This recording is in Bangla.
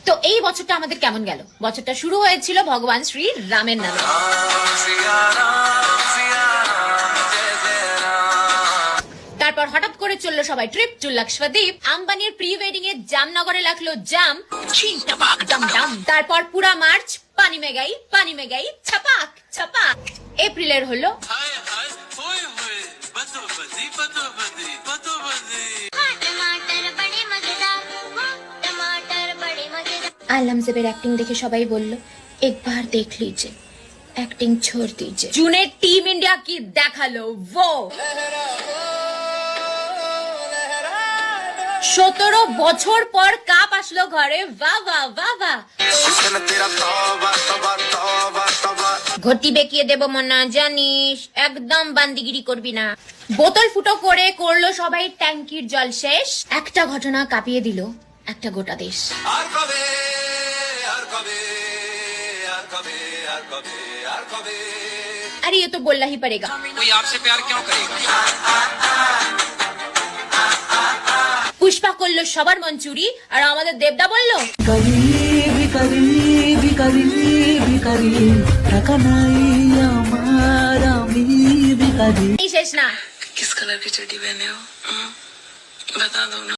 তো এই বছরটা আমাদের কেমন গেল? বছরটা শুরু হয়েছিল ভগবান শ্রী রামের নামে। তারপর হঠাৎ করে চললো সবাই ট্রিপ টু লাক্ষাদ্বীপ। আম্বানির প্রি ওয়েডিং এ জামনগরে লাগলো জাম। তারপর পুরা মার্চ পানি মেগাই ছাপাক ছাপাক। এপ্রিলের হলো आलम ज़ेबर एक्टिंग देखे सबाई बोल्लो एक बार देख लीजिए एक्टिंग छोड़ दीजिए। जूने टीम इंडिया की देखालो वो 17 বছর পর কাপ আসলো ঘরে। বাহ বাহ বাহ বাহ। ঘটি বেঁকিয়ে দেব মনা জানিস, একদম বান্দিগিরি করবি না। বোতল ফুটো করে করলো সবাই ট্যাঙ্কির জল শেষ। একটা ঘটনা কাঁপিয়ে দিল একটা গোটা দেশ। अरे ये तो बोलना ही पड़ेगा, कोई आपसे प्यार क्यों करेगा। পুষ্পা করলো সবার মঞ্চুরি আর আমাদের দেবদা বললো শেষ না। किस कलर की चड्डी पहने हो बता दो ना।